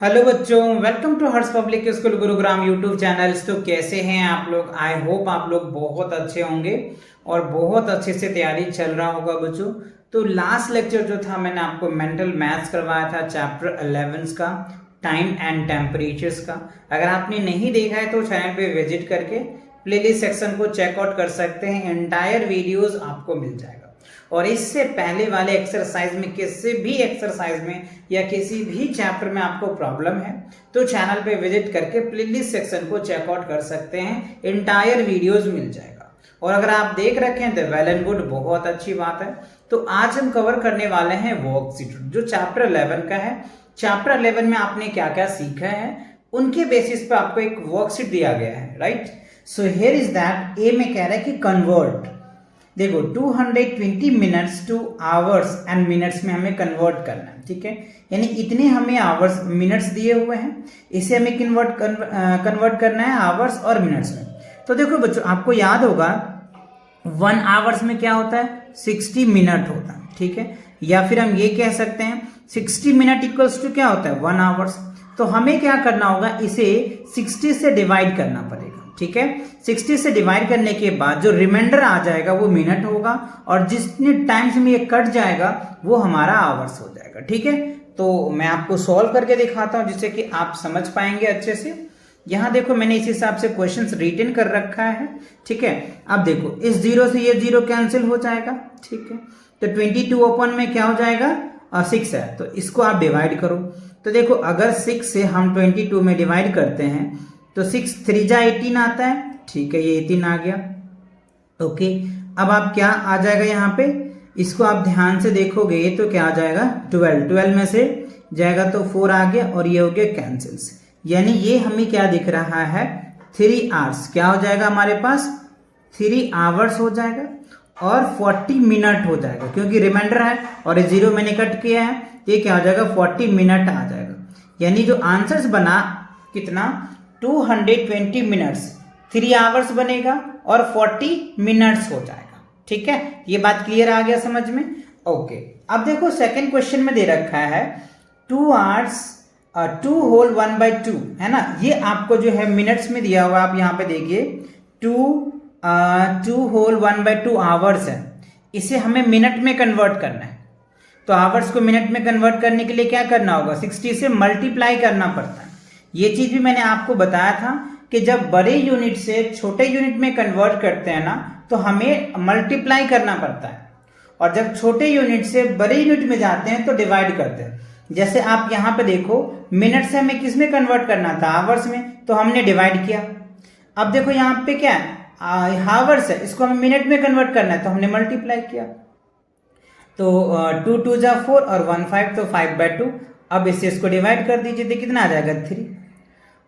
Hello बच्चों, welcome to Harsh public school Gurugram YouTube channels. तो कैसे हैं आप लोग? आई होप आप लोग बहुत अच्छे होंगे और बहुत अच्छे से तैयारी चल रहा होगा बच्चों। तो लास्ट लेक्चर जो था मैंने आपको मेंटल मैथ्स करवाया था चैप्टर 11 का, टाइम एंड टेम्परेचर्स का। अगर आपने नहीं देखा है तो चैनल पे विजिट करके प्लेलिस्ट सेक्शन को चेकआउट कर सकते हैं। एंटायर वीडियोस आपको मिल जाएगा। और इससे पहले वाले एक्सरसाइज में, किसी भी एक्सरसाइज में या किसी भी चैप्टर में आपको प्रॉब्लम है तो चैनल पे विजिट करके प्लेलिस्ट सेक्शन को चेकआउट कर सकते हैं। एंटायर वीडियोस मिल जाएगा। और अगर आप देख रखे हैं तो वेल एंड गुड, बहुत अच्छी बात है। तो आज हम कवर करने वाले हैं वर्कशीट जो चैप्टर 11 का है। चैप्टर 11 में आपने क्या क्या सीखा है उनके बेसिस पे आपको एक वर्कशीट दिया गया है, right. So here is that. A में कह रहा है कि कन्वर्ट, देखो 220 minutes to hours and minutes में हमें कन्वर्ट करना है, ठीक है। यानी इतने हमें आवर्स मिनट्स दिए हुए हैं, इसे हमें कन्वर्ट करना है आवर्स और मिनट्स में। तो देखो बच्चों, आपको याद होगा 1 आवर्स में क्या होता है, 60 मिनट होता है, ठीक है। या फिर हम ये कह सकते हैं 60 मिनट इक्वल्स टू क्या होता है, 1 आवर्स। तो हमें क्या करना होगा, इसे 60 से डिवाइड करना पड़ेगा, ठीक है। 60 से डिवाइड करने के बाद जो रिमाइंडर आ जाएगा वो मिनट होगा और जितने टाइम्स में ये कट जाएगा वो हमारा आवर्स हो जाएगा, ठीक है। तो मैं आपको सॉल्व करके दिखाता हूं जिससे कि आप समझ पाएंगे अच्छे से। यहां देखो मैंने इस हिसाब से क्वेश्चंस रिटन कर रखा है, ठीक है। अब देखो इस जीरो से ये जीरो कैंसिल हो जाएगा, ठीक है। तो 22 अपन में क्या हो जाएगा, 6 है, तो इसको आप डिवाइड करो। तो देखो अगर 6 से हम 22 में डिवाइड करते हैं तो 6 3 जा 18 आता है, ठीक है। ये 18 आ गया, ओके। अब आप क्या आ जाएगा यहाँ पे, इसको आप ध्यान से देखोगे तो क्या आ जाएगा, 12 में से जाएगा तो 4 आ गया और ये हो गया कैंसिल्स। यानी ये हमें क्या दिख रहा है, 3 आवर्स। क्या हो जाएगा हमारे पास, 3 आवर्स हो जाएगा और 40 मिनट हो जाएगा, क्योंकि रिमाइंडर है और ये जीरो मैंने कट किया है, ये क्या हो जाएगा, 40 मिनट आ जाएगा। यानी जो आंसर्स बना कितना, 220 मिनट्स, 3 आवर्स बनेगा और 40 मिनट्स हो जाएगा, ठीक है। ये बात क्लियर आ गया समझ में, ओके। अब देखो सेकंड क्वेश्चन में दे रखा है 2 आवर्स 2 होल 1/2, है ना। ये आपको जो है मिनट्स में दिया हुआ, आप यहाँ पे देखिए 2 होल 1/2 आवर्स है। इसे हमें मिनट में कन्वर्ट करना है। तो आवर्स को मिनट में कन्वर्ट करने के लिए क्या करना होगा, 60 से मल्टीप्लाई करना पड़ता है। ये चीज भी मैंने आपको बताया था कि जब बड़े यूनिट से छोटे यूनिट में कन्वर्ट करते हैं ना तो हमें मल्टीप्लाई करना पड़ता है, और जब छोटे यूनिट से बड़े यूनिट में जाते हैं तो डिवाइड करते हैं। जैसे आप यहाँ पे देखो, मिनट से हमें किस में कन्वर्ट करना था, आवर्स में, तो हमने डिवाइड किया। अब देखो यहाँ पे क्या है, हावर्स है, इसको हमें मिनट में कन्वर्ट करना है तो हमने मल्टीप्लाई किया। तो 2 2 जा 4 और 1 5, तो 5/2। अब इसे इसको डिवाइड कर दीजिए तो कितना आ जाएगा, 3,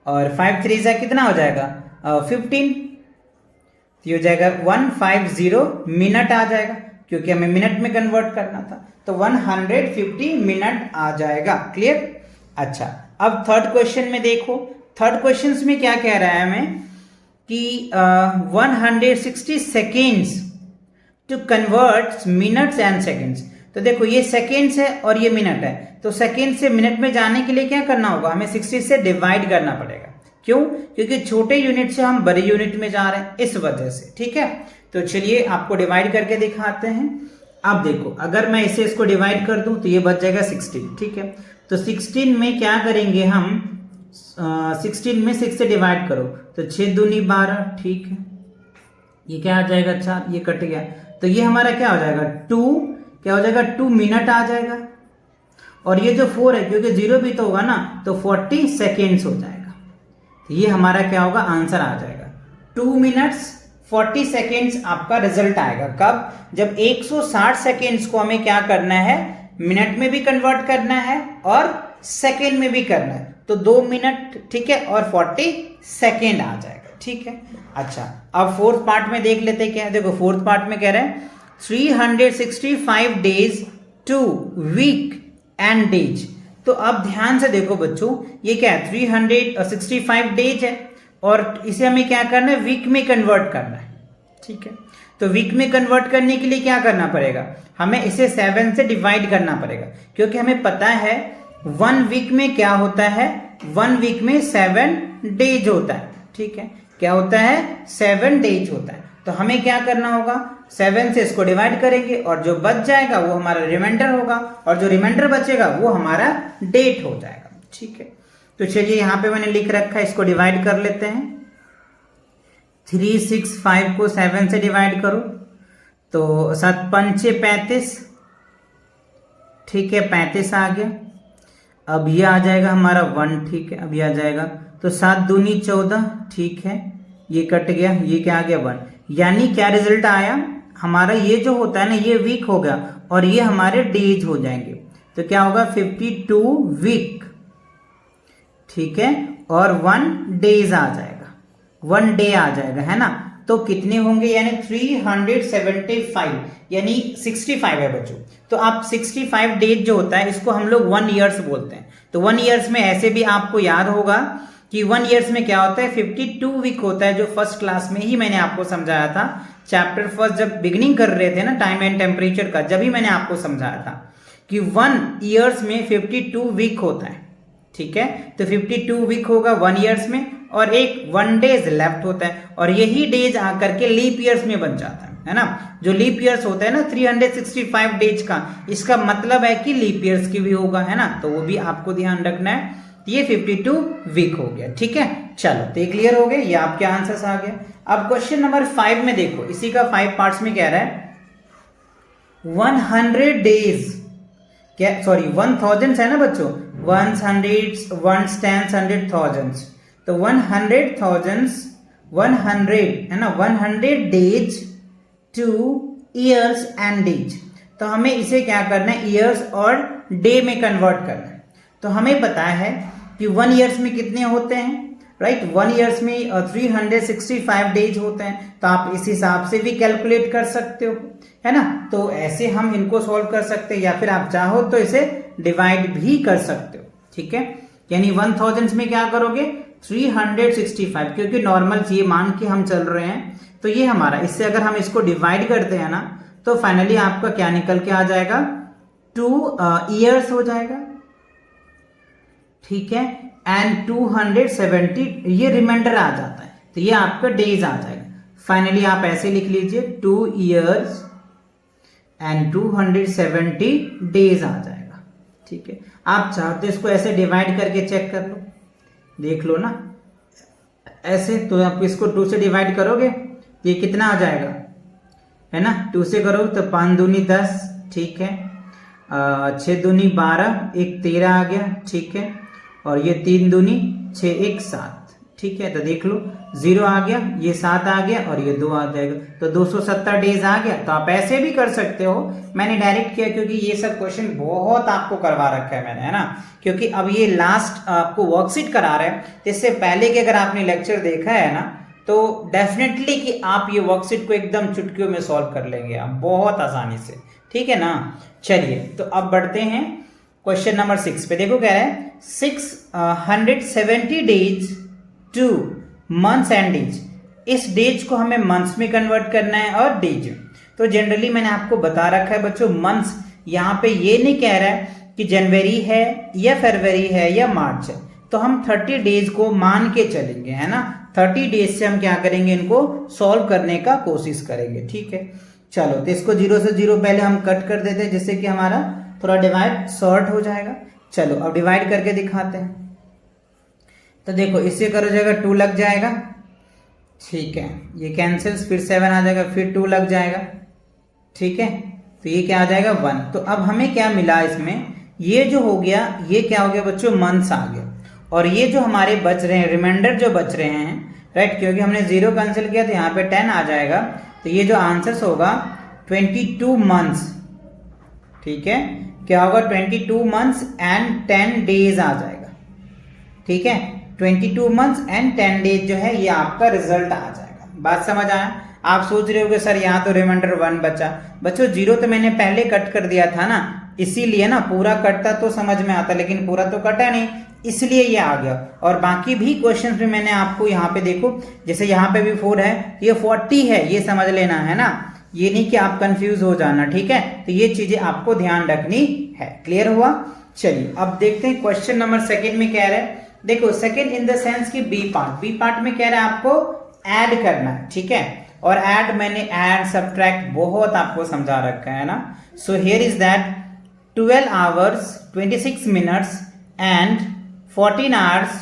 और 5 3 जा कितना हो जाएगा, 15। तो ये हो जाएगा 150 मिनट आ जाएगा, क्योंकि हमें मिनट में कन्वर्ट करना था। तो 150 मिनट आ जाएगा, क्लियर। अच्छा, अब थर्ड क्वेश्चन में देखो, थर्ड क्वेश्चन में क्या कह रहा है हमें कि 160 seconds to convert minutes and seconds. तो देखो ये सेकेंड्स है और ये मिनट है, तो सेकेंड से मिनट में जाने के लिए क्या करना होगा, हमें 60 से डिवाइड करना पड़ेगा। क्यों, क्योंकि छोटे यूनिट से हम बड़े यूनिट में जा रहे हैं, इस वजह से, ठीक है। तो चलिए आपको डिवाइड करके दिखाते हैं। अब देखो अगर मैं इसे इसको डिवाइड कर दूं तो ये बच जाएगा 16, ठीक है। तो 16 में क्या करेंगे हम, 16 में 6 से डिवाइड करो तो 6 दूनी 12, ठीक है। ये क्या आ जाएगा, 4, ये कट गया, तो ये हमारा क्या हो जाएगा, 2, क्या हो जाएगा, 2 मिनट आ जाएगा। और ये जो 4 है, क्योंकि जीरो भी तो होगा ना, तो 40 सेकेंड्स हो जाएगा। तो ये हमारा क्या होगा, आंसर आ जाएगा 2 मिनट्स 40 सेकेंड्स आपका रिजल्ट आएगा। कब, जब 160 सेकेंड्स को हमें क्या करना है, मिनट में भी कन्वर्ट करना है और सेकेंड में भी करना है। तो 2 मिनट, ठीक है, और 40 सेकेंड आ जाएगा, ठीक है। अच्छा, अब फोर्थ पार्ट में देख लेते हैं क्या है। देखो फोर्थ पार्ट में कह रहे हैं 365 days to week and days. तो अब ध्यान से देखो बच्चों, ये क्या है, 365 डेज है और इसे हमें क्या करना है, वीक में कन्वर्ट करना है, ठीक है। तो वीक में कन्वर्ट करने के लिए क्या करना पड़ेगा, हमें इसे 7 से डिवाइड करना पड़ेगा, क्योंकि हमें पता है 1 वीक में क्या होता है, 1 वीक में 7 डेज होता है, ठीक है, क्या होता है 7 डेज होता है। तो हमें क्या करना होगा, 7 से इसको डिवाइड करेंगे और जो बच जाएगा वो हमारा रिमाइंडर होगा और जो रिमाइंडर बचेगा वो हमारा डेट हो जाएगा, ठीक है। तो चलिए यहाँ पे मैंने लिख रखा है, इसको डिवाइड कर लेते हैं। 365 को 7 से डिवाइड करो तो 7 पंचे 35, ठीक है, 35 आ गया। अब ये आ जाएगा हमारा 1, ठीक है, अब ये आ जाएगा तो 7 दूनी 14, ठीक है, ये कट गया, ये क्या आ गया 1। यानी क्या रिजल्ट आया हमारा, ये जो होता है ना ये वीक हो गया और ये हमारे डेज हो जाएंगे। तो क्या होगा 52 वीक, ठीक है, और 1 डेज आ जाएगा, 1 डे आ जाएगा, है ना। तो कितने होंगे, यानी 375, यानी 65 है बच्चों। तो आप 65 डेज जो होता है इसको हम लोग 1 ईयर्स बोलते हैं। तो 1 ईयर्स में ऐसे भी आपको याद होगा कि 1 ईयर्स में क्या होता है 52 वीक होता है, जो फर्स्ट क्लास में ही मैंने आपको समझाया था। चैप्टर फर्स्ट जब बिगिनिंग कर रहे थे ना टाइम एंड टेम्परेचर का, जब ही मैंने आपको समझाया था कि 1 ईयर्स में 52 वीक होता है, ठीक है। तो 52 वीक होगा 1 ईयर्स में और एक 1 डेज लेफ्ट होता है और यही डेज आकर के लीप ईयर्स में बन जाता है ना। जो लीप ईयर्स होता है ना 365 डेज का, इसका मतलब है कि लीप ईयर्स की भी होगा, है ना। तो वो भी आपको ध्यान रखना है। ये 52 वीक हो गया, ठीक है। चलो तो ये क्लियर हो गया, ये आपके आंसर्स आ गया। अब क्वेश्चन नंबर 5 में देखो, इसी का 5 पार्ट्स में कह रहा है 100 डेज, क्या सॉरी 1000 है ना बच्चों, 100 1 10 100 thousands, तो 100,000 100 है ना, 100 days two years and days. तो हमें इसे क्या करना है, ईयर्स और डे में कन्वर्ट करना है। तो हमें पता है कि 1 ईयर्स में कितने होते हैं, राइट, 1 ईयर्स में 365 डेज होते हैं। तो आप इस हिसाब से भी कैलकुलेट कर सकते हो, है ना। तो ऐसे हम इनको सॉल्व कर सकते हैं या फिर आप चाहो तो इसे डिवाइड भी कर सकते हो, ठीक है। यानी 1000 में क्या करोगे 365, क्योंकि नॉर्मल ये मान के हम चल रहे हैं। तो ये हमारा, इससे अगर हम इसको डिवाइड करते हैं ना तो फाइनली आपका क्या निकल के आ जाएगा 2 ईयर्स हो जाएगा, ठीक है, एंड 270 ये रिमाइंडर आ जाता है। तो ये आपका डेज आ जाएगा। फाइनली आप ऐसे लिख लीजिए 2 ईयर्स एंड 270 डेज आ जाएगा, ठीक है। आप चाहते इसको ऐसे डिवाइड करके चेक कर लो, देख लो ना ऐसे। तो आप इसको 2 से डिवाइड करोगे ये कितना आ जाएगा, है ना। 2 से करो तो 5 दूनी 10, ठीक है, 6 दूनी 12, 1 13 आ गया, ठीक है, और ये 3 दूनी 6 1 7, ठीक है। तो देख लो 0 आ गया, ये 7 आ गया और ये 2 आ जाएगा, तो 270 डेज आ गया। तो आप ऐसे भी कर सकते हो, मैंने डायरेक्ट किया क्योंकि ये सब क्वेश्चन बहुत आपको करवा रखा है मैंने, है ना। क्योंकि अब ये लास्ट आपको वर्कशीट करा रहा है, इससे पहले कि अगर आपने लेक्चर देखा है ना तो डेफिनेटली कि आप ये वर्कशीट को एकदम चुटकियों में सॉल्व कर लेंगे आप बहुत आसानी से, ठीक है ना। चलिए तो अब बढ़ते हैं क्वेश्चन नंबर 6 पे। देखो कह रहा है 670 days two months and days. इस डेज को हमें मंथ्स में कन्वर्ट करना है और डेज। तो जनरली मैंने आपको बता रखा है बच्चों, मंथ्स यहाँ पे ये नहीं कह रहा है कि जनवरी है या फरवरी है या मार्च है। तो हम 30 डेज को मान के चलेंगे, है ना। 30 डेज से हम क्या करेंगे, इनको सॉल्व करने का कोशिश करेंगे, ठीक है। चलो तो इसको 0 से 0 पहले हम कट कर देते हैं, जिससे कि हमारा थोड़ा डिवाइड शॉर्ट हो जाएगा। चलो अब डिवाइड करके दिखाते हैं। तो देखो इससे करो जाएगा 2 लग जाएगा, ठीक है, ये कैंसिल्स, फिर 7 आ जाएगा, फिर 2 लग जाएगा, ठीक है। तो ये क्या आ जाएगा 1। तो अब हमें क्या मिला इसमें, ये जो हो गया ये क्या हो गया बच्चों, मंथ्स आ गया। और ये जो हमारे बच रहे हैं रिमाइंडर जो बच रहे हैं, राइट, क्योंकि हमने 0 कैंसिल किया तो यहाँ पे 10 आ जाएगा। तो ये जो आंसर होगा 22 मंथ्स, ठीक है, क्या होगा 22 मंथ्स एंड 10 डेज आ जाएगा, ठीक है। 22 मंथ्स एंड 10 डेज जो है ये आपका रिजल्ट आ जाएगा। बात समझ आया। आप सोच रहे होगे सर यहाँ तो रिमाइंडर 1 बचा। बच्चों 0 तो मैंने पहले कट कर दिया था ना, इसीलिए ना, पूरा कटता तो समझ में आता, लेकिन पूरा तो कटा नहीं, इसलिए ये आ गया। और बाकी भी क्वेश्चंस में मैंने आपको यहाँ पे देखो, जैसे यहाँ पे भी 4 है, ये 40 है, ये समझ लेना, है ना। ये नहीं कि आप कंफ्यूज हो जाना, ठीक है। तो ये चीजें आपको ध्यान रखनी है। क्लियर हुआ। चलिए अब देखते हैं क्वेश्चन नंबर सेकंड में कह रहा है, देखो सेकंड इन द सेंस कि बी पार्ट में कह रहा है आपको ऐड करना है, ठीक है। और ऐड मैंने ऐड सब्ट्रैक्ट बहुत आपको समझा रखा है ना। सो here is that 12 hours 26 minutes and 14 hours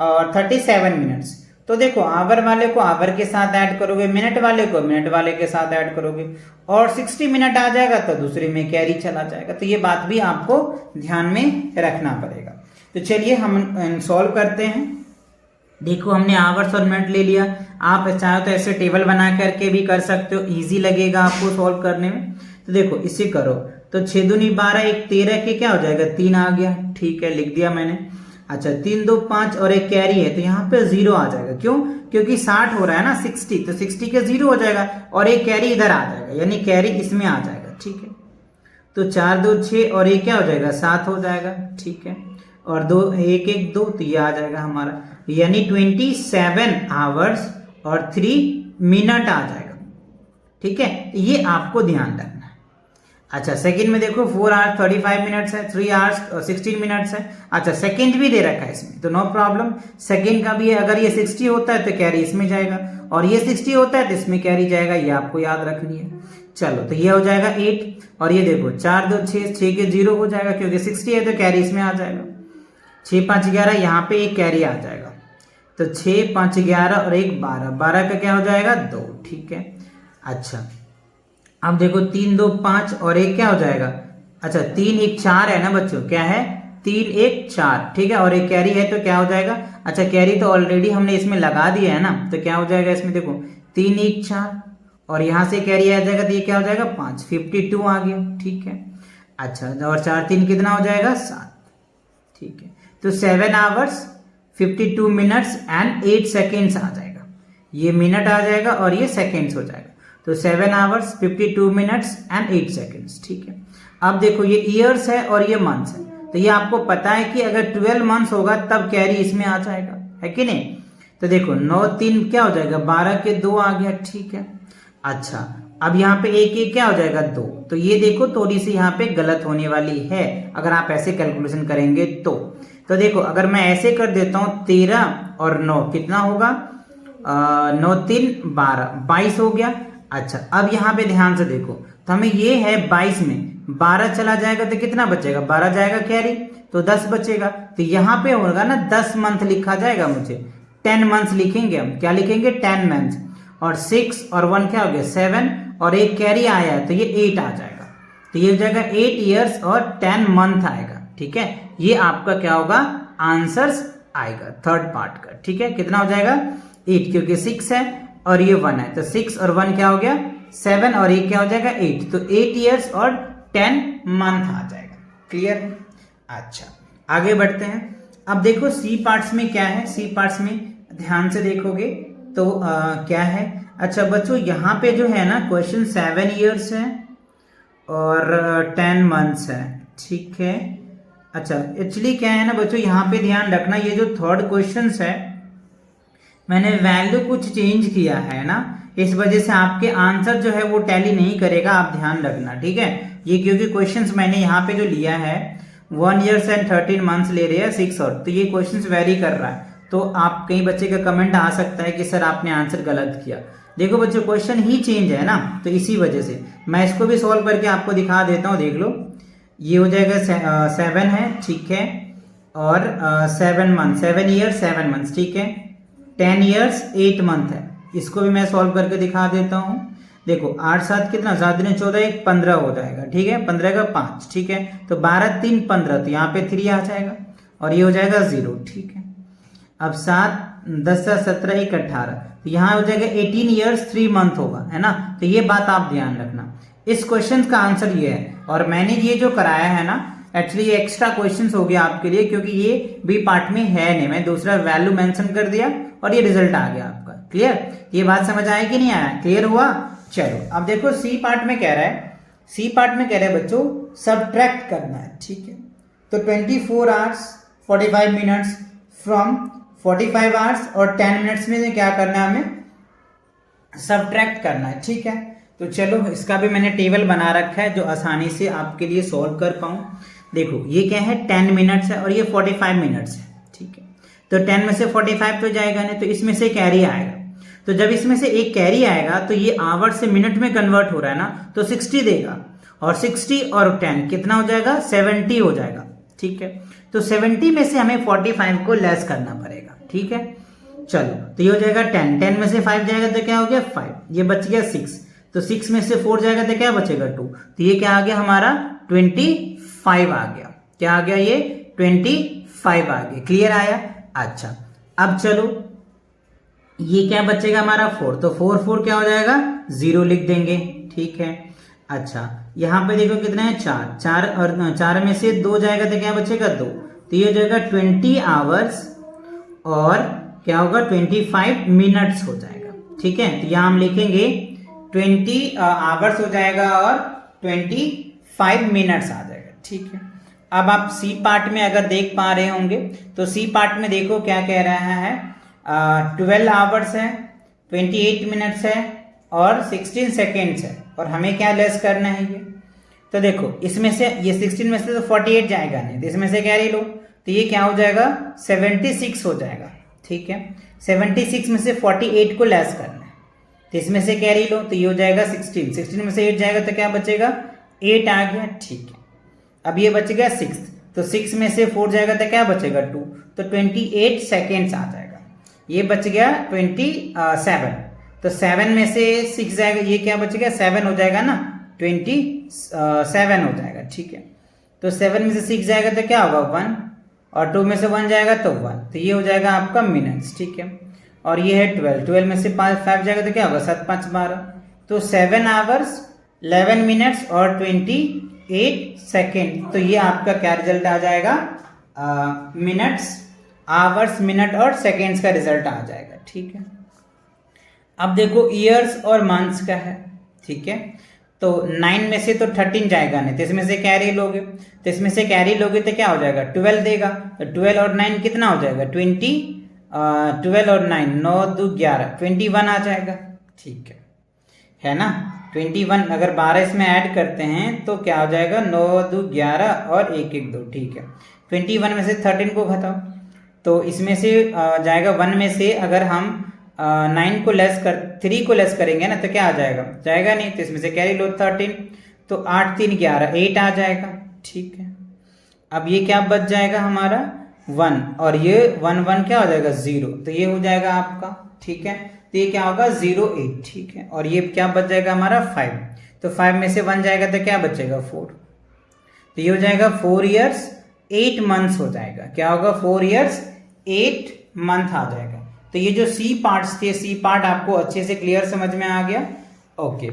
और 37 minutes। तो देखो आवर वाले को आवर के साथ ऐड करोगे, मिनट वाले को मिनट वाले के साथ ऐड करोगे, और 60 मिनट आ जाएगा तो दूसरे में कैरी चला जाएगा। तो ये बात भी आपको ध्यान में रखना पड़ेगा। तो चलिए हम सॉल्व करते हैं। देखो हमने आवर्स और मिनट ले लिया, आप चाहे तो ऐसे टेबल बना करके भी कर सकते हो, इजी लगेगा आपको सॉल्व करने में। तो देखो इसे करो तो 6 दूनी 12 एक 13 के क्या हो जाएगा 3 आ गया, ठीक है लिख दिया मैंने। अच्छा 3 2 5 और एक कैरी है तो यहाँ पे 0 आ जाएगा, क्यों? क्योंकि 60 हो रहा है ना 60, तो 60 के 0 हो जाएगा और एक कैरी इधर आ जाएगा, यानी कैरी इसमें आ जाएगा, ठीक है। तो 4 2 6 और एक क्या हो जाएगा 7 हो जाएगा, ठीक है। और 2 1 1 2 तो ये आ जाएगा हमारा, यानी 27 आवर्स और 3 मिनट आ जाएगा, ठीक है। ये आपको ध्यान रखना है। अच्छा सेकंड में देखो 4 hours 35 minutes है, 3 hours और 16 minutes है। अच्छा सेकंड भी दे रखा है इसमें तो नो प्रॉब्लम, सेकंड का भी है। अगर ये 60 होता है तो कैरी इसमें जाएगा, और ये 60 होता है तो इसमें कैरी जाएगा, ये आपको याद रखनी है। चलो तो ये हो जाएगा 8, और ये देखो 4 2 6 के 0 हो जाएगा, क्योंकि 60 है तो कैरी इसमें आ जाएगा। 6 5 11 यहाँ पे एक कैरी आ जाएगा, तो 6 5 11 और एक 12, 12 का क्या हो जाएगा 2, ठीक है। अच्छा अब देखो 3 2 5 और एक क्या हो जाएगा, अच्छा 3 1 4 है ना बच्चों, क्या है 3 1 4, ठीक है। और एक कैरी है तो क्या हो जाएगा, अच्छा कैरी तो ऑलरेडी हमने इसमें लगा दिया है ना, तो क्या हो जाएगा इसमें देखो 3 1 4 और यहां से कैरी आ जाएगा तो ये क्या हो जाएगा 5, 52 आ गया, ठीक है। अच्छा और 4 3 कितना हो जाएगा 7, ठीक है। तो 7 hours 52 minutes एंड 8 seconds आ जाएगा, ये मिनट आ जाएगा और ये सेकेंड्स हो जाएगा। तो 7 hours 52 minutes एंड 8 seconds, ठीक है। अब देखो ये ईयर्स है और ये मंथ्स है, तो ये आपको पता है कि अगर 12 months होगा तब कैरी इसमें आ जाएगा, है कि नहीं। तो देखो 9 3 क्या हो जाएगा 12 के 2 आ गया, ठीक है। अच्छा अब यहाँ पे एक एक क्या हो जाएगा 2, तो ये देखो थोड़ी सी यहाँ पे गलत होने वाली है अगर आप ऐसे कैलकुलेशन करेंगे तो देखो अगर मैं ऐसे कर देता हूँ 13 और 9 कितना होगा 9 3 12 22 हो गया। अच्छा अब यहाँ पे ध्यान से देखो, तो हमें ये है 22 में 12 चला जाएगा तो कितना बचेगा 12 जाएगा कैरी, तो 10 बचेगा। तो यहाँ पे होगा ना 10 मंथ लिखा जाएगा, मुझे 10 मंथ्स लिखेंगे हम, क्या लिखेंगे 10 मंथ्स, और 6 और 1 क्या हो गया 7 और एक कैरी आया है तो ये 8 आ जाएगा, तो ये हो जाएगा 8 years और 10 month आएगा, ठीक है। ये आपका क्या होगा आंसर्स आएगा थर्ड पार्ट का, ठीक है। कितना हो जाएगा 8, क्योंकि 6 है और ये 1 है, तो 6 और 1 क्या हो गया 7 और एक क्या हो जाएगा 8, तो 8 years और 10 month आ जाएगा, क्लियर है। अच्छा आगे बढ़ते हैं। अब देखो सी पार्ट्स में क्या है, सी पार्ट्स में ध्यान से देखोगे तो क्या है। अच्छा बच्चों यहाँ पे जो है ना क्वेश्चन 7 years है और 10 months है, ठीक है। अच्छा एक्चुअली क्या है ना बच्चों यहाँ पे ध्यान रखना, ये जो थर्ड क्वेश्चन है मैंने वैल्यू कुछ चेंज किया है ना, इस वजह से आपके आंसर जो है वो टैली नहीं करेगा, आप ध्यान रखना, ठीक है। ये क्योंकि क्वेश्चंस मैंने यहाँ पे जो लिया है 1 years एंड 13 months ले रहे हैं 6 और, तो ये क्वेश्चंस वेरी कर रहा है, तो आप कई बच्चे का कमेंट आ सकता है कि सर आपने आंसर गलत किया। देखो बच्चों क्वेश्चन ही चेंज है ना, तो इसी वजह से मैं इसको भी सॉल्व करके आपको दिखा देता हूँ, देख लो। ये हो जाएगा 7 है, ठीक है, और 7 months 7 years 7 months, ठीक है। 10 years 8 month है, इसको भी मैं सॉल्व करके दिखा देता हूँ। देखो 8 7 कितना 7 दिन 14 1 15 हो जाएगा, ठीक है, 15 का 5, ठीक है। तो 12 3 15, तो यहाँ पे 3 आ जाएगा और ये हो जाएगा 0, ठीक है। अब 7 10 17 1 18, तो यहाँ हो जाएगा 18 years 3 month होगा, है ना। तो ये बात आप ध्यान रखना, इस क्वेश्चन का आंसर ये है। और मैंने ये जो कराया है ना एक्चुअली ये एक्स्ट्रा क्वेश्चंस हो गया आपके लिए, क्योंकि ये बी पार्ट में है नहीं, मैं दूसरा वैल्यू मेंशन कर दिया और ये रिजल्ट आ गया आपका, क्लियर। ये बात समझ आया कि नहीं आया, क्लियर हुआ। चलो अब देखो सी पार्ट में कह रहा है, सी पार्ट में कह रहा है बच्चों सब्ट्रैक्ट करना है, ठीक है। तो 24 hours 45 minutes फ्रॉम 45 hours और 10 minutes में क्या करना है हमें सब्ट्रैक्ट करना है, ठीक है। तो चलो इसका भी मैंने टेबल बना रखा है जो आसानी से आपके लिए सॉल्व कर पाऊं। देखो ये क्या है 10 मिनट्स है और ये 45 मिनट्स है, ठीक है। तो 10 में से 45 तो जाएगा नहीं, तो इसमें से कैरी आएगा। तो जब इसमें से एक कैरी आएगा तो ये आवर से मिनट में कन्वर्ट हो रहा है ना, तो 60 देगा, और 60 और 10 कितना हो जाएगा, 70 हो जाएगा, ठीक है। तो 70 में से हमें 45 को लेस करना पड़ेगा, ठीक है। चलो तो ये हो जाएगा 10, 10 में से 5 जाएगा तो क्या हो गया 5, ये बच गया 6, तो 6 में से 4 जाएगा तो क्या बचेगा 2, तो ये क्या आ गया हमारा 25 आ गया। क्या आ गया, ये 25 आ गया। क्लियर आया? अच्छा अब चलो ये क्या बचेगा हमारा 4, तो 4 4 क्या हो जाएगा 0 लिख देंगे, ठीक है। अच्छा यहाँ पे देखो कितना है 4, 4 और 4 में से 2 जाएगा तो क्या बचेगा 2, तो ये हो जाएगा 20 आवर्स और क्या होगा 25 मिनट्स हो जाएगा, ठीक है। तो यहाँ हम लिखेंगे 20 आवर्स हो जाएगा और 25 मिनट्स आ जाएगा, ठीक है। अब आप सी पार्ट में अगर देख पा रहे होंगे तो सी पार्ट में देखो क्या कह रहा है, 12 आवर्स है, 28 मिनट्स है और 16 सेकेंड्स है, और हमें क्या लेस करना है ये। तो देखो इसमें से ये 16 में से तो 48 जाएगा नहीं, तो इसमें से कैरी लो, तो ये क्या हो जाएगा 76 हो जाएगा, ठीक है। 76 में से 48 को लेस करना है, तो इसमें से कैरी लो, तो ये हो जाएगा 16, 16 में से 8 जाएगा तो क्या बचेगा 8 आ गया, ठीक है। अब ये बच गया 6, तो 6 में से 4 जाएगा तो क्या बचेगा 2, तो 28 सेकेंड्स आ जाएगा। ये बच गया 27, तो 7 में से 6 जाएगा, ये क्या बच गया 7 हो जाएगा ना, 27 हो जाएगा, ठीक है। तो 7 में से 6 जाएगा तो क्या होगा 1, और 2 में से 1 जाएगा तो 1, तो ये हो जाएगा आपका मिनट्स, ठीक है। और ये है 12, 12 में से 5 जाएगा तो क्या होगा 7 5 12, तो 7 आवर्स 11 मिनट्स और 28 सेकेंड। तो ये आपका क्या रिजल्ट आ जाएगा, मिनट्स, आवर्स, मिनट और सेकेंड्स का रिजल्ट आ जाएगा, ठीक है। अब देखो ईयर्स और मंथ्स का है, ठीक है। तो 9 में से तो 13 जाएगा नहीं, तो इसमें से कैरी लोगे, तो इसमें से कैरी लोगे तो क्या हो जाएगा 12 देगा, तो 12 और 9 कितना हो जाएगा 20, 12 और 9 9 2 11 21 आ जाएगा, ठीक है ना। 21 अगर 12 इसमें ऐड करते हैं तो क्या हो जाएगा 9 2 11 और 1 1 2, ठीक है। 21 में से 13 को घटाओ, तो इसमें से जाएगा 1 में से अगर हम 9 को लेस कर 3 को लेस करेंगे ना तो क्या आ जाएगा नहीं, तो इसमें से कैरी लो 13, तो 8 3 11 8 आ जाएगा, ठीक है। अब ये क्या बच जाएगा हमारा 1, और ये 1 1 क्या हो जाएगा 0, तो ये हो जाएगा आपका, ठीक है। तो ये क्या होगा 0 8, ठीक है। और ये क्या बच जाएगा हमारा 5, तो 5 में से 1 जाएगा तो क्या बचेगा 4, तो ये हो जाएगा 4 ईयर्स 8 मंथ्स हो जाएगा। क्या होगा 4 ईयर्स 8 मंथ आ जाएगा। तो ये जो सी पार्ट्स थे, सी पार्ट आपको अच्छे से क्लियर समझ में आ गया, ओके।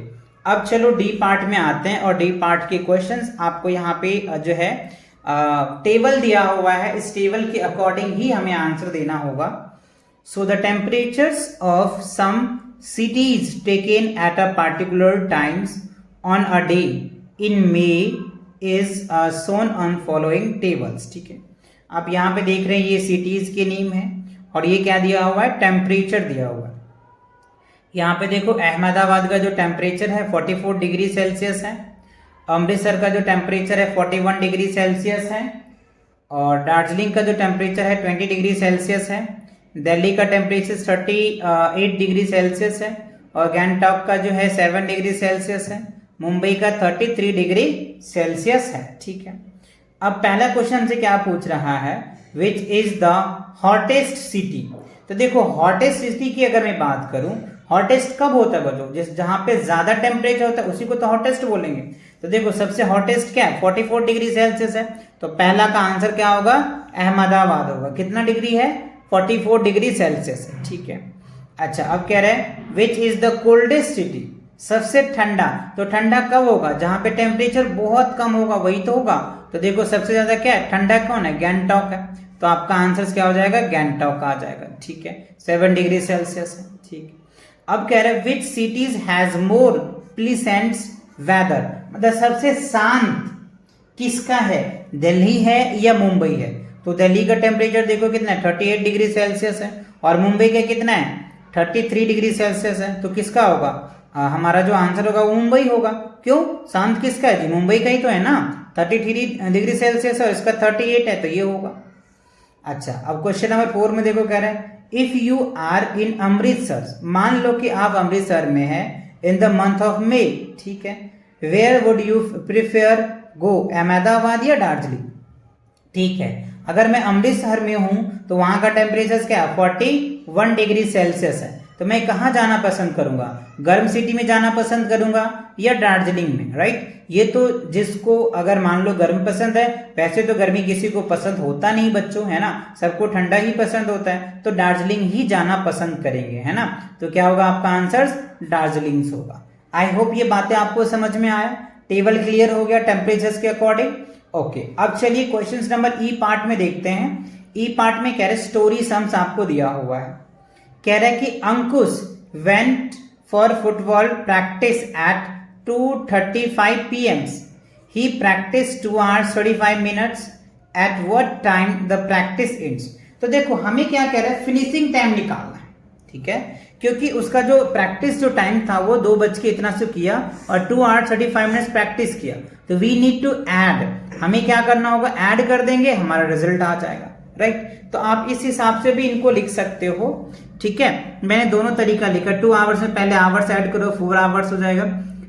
अब चलो डी पार्ट में आते हैं, और डी पार्ट के क्वेश्चंस आपको यहाँ पे जो है टेबल दिया हुआ है, इस टेबल के अकॉर्डिंग ही हमें आंसर देना होगा। So the temperatures of some cities taken at a particular times on a day in May is shown on following tables, ठीक है। आप यहाँ पे देख रहे हैं ये सिटीज के नेम है, और ये क्या दिया हुआ है टेम्परेचर दिया हुआ है। यहाँ पे देखो अहमदाबाद का जो टेम्परेचर है 44 डिग्री सेल्सियस है, अमृतसर का जो टेम्परेचर है 41 डिग्री सेल्सियस है, और दार्जिलिंग का जो टेम्परेचर है 20 डिग्री सेल्सियस है, दिल्ली का टेम्परेचर 38 डिग्री सेल्सियस है, और गैंगटॉक का जो है 7 डिग्री सेल्सियस है, मुंबई का 33 डिग्री सेल्सियस है, ठीक है। अब पहला क्वेश्चन से क्या पूछ रहा है, which is the hottest city. तो देखो हॉटेस्ट सिटी की अगर मैं बात करूं, हॉटेस्ट कब होता है बच्चों, जिस जहां पे ज्यादा टेम्परेचर होता है उसी को तो हॉटेस्ट बोलेंगे। तो देखो सबसे हॉटेस्ट क्या है 44 डिग्री सेल्सियस है, तो पहला का आंसर क्या होगा अहमदाबाद होगा। कितना डिग्री है 44 डिग्री सेल्सियस है, ठीक है। अच्छा अब कह रहे हैं which is the coldest city, सबसे ठंडा। तो ठंडा कब होगा, जहां पे टेम्परेचर बहुत कम होगा वही तो होगा। तो देखो सबसे ज्यादा क्या है ठंडा कौन है, गैंगटॉक है, तो आपका आंसर क्या हो जाएगा गैंगटॉक आ जाएगा, ठीक है। 7 डिग्री सेल्सियस है, ठीक। अब कह रहे हैं which cities has more pleasant weather, मतलब सबसे शांत किसका है, दिल्ली है या मुंबई है। तो दिल्ली का टेम्परेचर देखो कितना है 38 डिग्री सेल्सियस है, और मुंबई का कितना है 33 डिग्री सेल्सियस है, तो किसका होगा हमारा जो आंसर होगा वो मुंबई होगा। क्यों? शांत किसका है जी? मुंबई का ही तो है ना। 33 डिग्री सेल्सियस और इसका 38 है, तो ये होगा। अच्छा, अब क्वेश्चन नंबर 4 में देखो, कह रहा है if you are in Amritsar, मान लो कि आप अमृतसर में है in the month of May, ठीक है, where would you prefer go, Ahmedabad या दार्जिलिंग? ठीक है, अगर मैं अमृतसर में हूं तो वहां का टेम्परेचर क्या है? 41 डिग्री सेल्सियस है, तो मैं कहाँ जाना पसंद करूंगा? गर्म सिटी में जाना पसंद करूंगा या दार्जिलिंग में, राइट? ये तो जिसको अगर मान लो गर्म पसंद है, वैसे तो गर्मी किसी को पसंद होता नहीं बच्चों, है ना, सबको ठंडा ही पसंद होता है, तो दार्जिलिंग ही जाना पसंद करेंगे, है ना। तो क्या होगा आपका आंसर? दार्जिलिंग होगा। आई होप ये बातें आपको समझ में आया, टेबल क्लियर हो गया टेम्परेचर के अकॉर्डिंग। ओके, अब चलिए क्वेश्चन नंबर ई पार्ट में देखते हैं। ई पार्ट में कह रहे स्टोरी सम्स आपको दिया हुआ है। कह रहा है कि Ankush went for football practice at 2:35 PM. He practiced 2 hours 35 minutes. At what time the practice ends? तो देखो हमें क्या कह रहा है, फिनिशिंग टाइम निकालना है, ठीक है, क्योंकि उसका जो प्रैक्टिस जो टाइम था वो 2 बज के इतना से किया और 2 hours 35 minutes प्रैक्टिस किया, तो वी नीड टू ऐड, हमें क्या करना होगा, ऐड कर देंगे, हमारा रिजल्ट आ जाएगा, राइट। तो आप इस हिसाब से भी इनको लिख सकते हो, ठीक है। मैंने दोनों तरीका लिखा, 2 आवर्स में पहले आवर्स ऐड करो, 4 आवर्स हो जाएगा,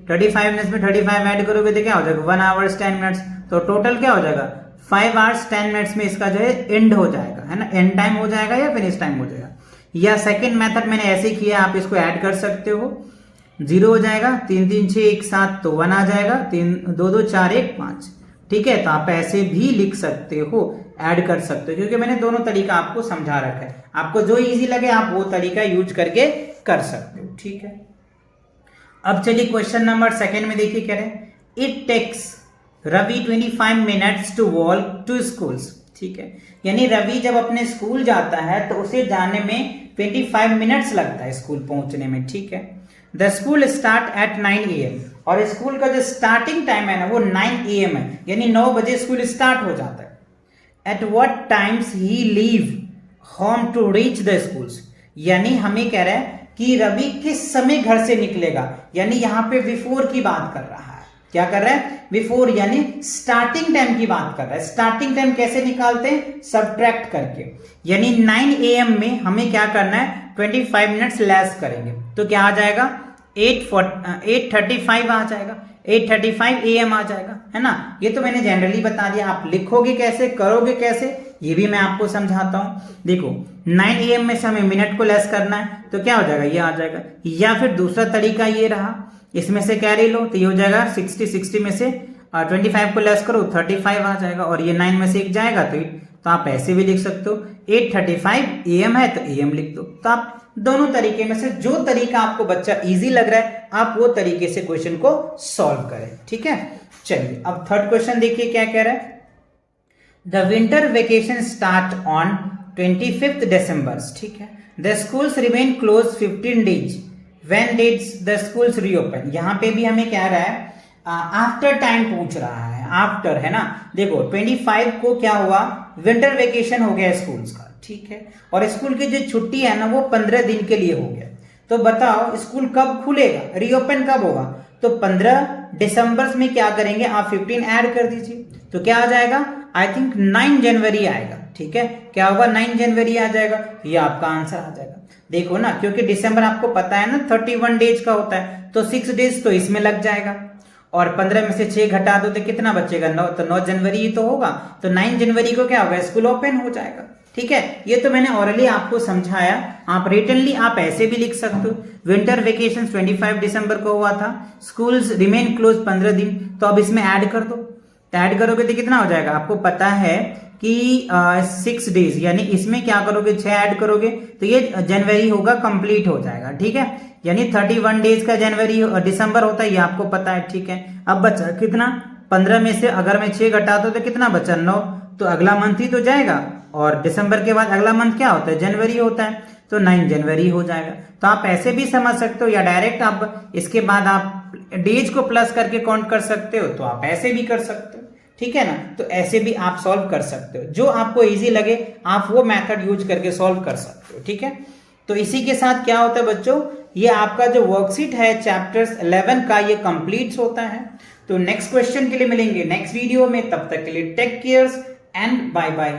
35 मिनट्स में 35 ऐड करोगे तो क्या हो जाएगा, 1 आवर्स 10 मिनट्स, तो टोटल क्या हो जाएगा 5 आवर्स 10 मिनट्स में इसका जो है एंड हो जाएगा, है ना, एंड टाइम हो जाएगा या फिनिश टाइम हो जाएगा। या सेकंड मेथड मैंने ऐसे किया, आप इसको ऐड कर सकते हो, 0 हो जाएगा, 3 3 6 1 7, तो 1 आ जाएगा, 3 2 2 4 1 5, ठीक है। तो आप ऐसे भी लिख सकते हो, ऐड कर सकते हो, क्योंकि मैंने दोनों तरीका आपको समझा रखा है, आपको जो इजी लगे आप वो तरीका यूज करके कर सकते हो, ठीक है। अब चलिए क्वेश्चन नंबर 2 में देखिए, कह रहे हैं it takes Ravi 25 minutes to walk to schools, ठीक है, यानी रवि जब अपने स्कूल जाता है तो उसे जाने में 25 मिनट्स लगता है स्कूल पहुंचने में, ठीक है। The school start at 9 AM, और स्कूल का जो स्टार्टिंग टाइम है ना वो 9 AM है, यानी 9 बजे स्कूल स्टार्ट हो जाता है। At what times he leave home to reach the schools, यानी हमें कह रहा है कि रवि किस समय घर से निकलेगा, यानी यहाँ पे बिफोर की बात कर रहा है, क्या कर रहा है, बिफोर, यानी स्टार्टिंग टाइम की बात कर रहा है। स्टार्टिंग टाइम कैसे निकालते हैं, सबट्रैक्ट करके, यानी 9 AM में हमें क्या करना है, 25 मिनट्स लेस करेंगे, तो क्या आ जाएगा 8:35 आ जाएगा, 8:35 AM आ जाएगा, है ना। ये तो मैंने जनरली बता दिया, आप लिखोगे कैसे, करोगे कैसे, ये भी मैं आपको समझाता हूं। देखो 9 AM में से हमें मिनट को लेस करना है, तो क्या हो जाएगा, ये आ जाएगा। या फिर दूसरा तरीका ये रहा, इसमें से कैरी लो, तो ये हो जाएगा 60 में से 25 को लेस करो 35 आ जाएगा, और ये 9 में से 1 जाएगा तो आप ऐसे भी लिख सकते हो, 8:35 AM है तो AM लिख दो। तो आप दोनों तरीके में से जो तरीका आपको बच्चा इजी लग रहा है आप वो तरीके से क्वेश्चन को सॉल्व करें, ठीक है। चलिए अब थर्ड क्वेश्चन देखिए क्या कह रहा है, the winter vacation start on 25 December, ठीक है, the schools remain close 15 days, when did the schools reopen. यहाँ पे भी हमें क्या रहा है, आफ्टर टाइम पूछ रहा है, आफ्टर, है ना। देखो 25 को क्या हुआ, विंटर वेकेशन हो गया स्कूल्स का, ठीक है, और स्कूल की जो छुट्टी है ना वो 15 दिन के लिए हो गया। तो बताओ स्कूल कब खुलेगा, रीओपन कब होगा, तो 15 दिसंबर में क्या करेंगे आप 15 ऐड कर दीजिए, तो क्या आ जाएगा, आई थिंक 9 जनवरी आएगा, ठीक है, क्या होगा 9 जनवरी आ जाएगा, ये आपका आंसर आ जाएगा। देखो ना, क्योंकि दिसंबर आपको पता है ना 31 डेज का होता है, तो 6 डेज तो इसमें लग जाएगा, और 15 में से 6 घटा दो तो कितना बचेगा 9, तो 9 जनवरी ही तो होगा, तो 9 जनवरी को क्या होगा, स्कूल ओपन हो जाएगा, ठीक है। ये तो मैंने ऑलरेडी आपको समझाया, आप रिटनली आप ऐसे भी लिख सकते हो, विंटर वेकेशन 25 दिसंबर को हुआ था, स्कूल्स रिमेन क्लोज 15 दिन, तो अब इसमें ऐड कर दो, तो ऐड करोगे तो कितना हो जाएगा, आपको पता है कि 6 डेज, यानी इसमें क्या करोगे 6 ऐड करोगे तो ये जनवरी होगा, कंप्लीट हो जाएगा, ठीक है, यानी 31 डेज का जनवरी दिसंबर होता है, ये आपको पता है, ठीक है। अब बचा कितना, 15 में से अगर मैं 6 घटा दो तो कितना बचा 9, तो अगला मंथ ही तो जाएगा, और दिसंबर के बाद अगला मंथ क्या होता है, जनवरी होता है, तो 9 जनवरी हो जाएगा। तो आप ऐसे भी समझ सकते हो, या डायरेक्ट आप इसके बाद आप डेज को प्लस करके काउंट कर सकते हो, तो आप ऐसे भी कर सकते हो, ठीक है ना। तो ऐसे भी आप सॉल्व कर सकते हो, जो आपको इजी लगे आप वो मेथड यूज करके सॉल्व कर सकते हो, ठीक है। तो इसी के साथ क्या होता है बच्चों, ये आपका जो वर्कशीट है चैप्टर्स 11 का ये कंप्लीट होता है। तो नेक्स्ट क्वेश्चन के लिए मिलेंगे नेक्स्ट वीडियो में, तब तक के लिए take care and bye bye.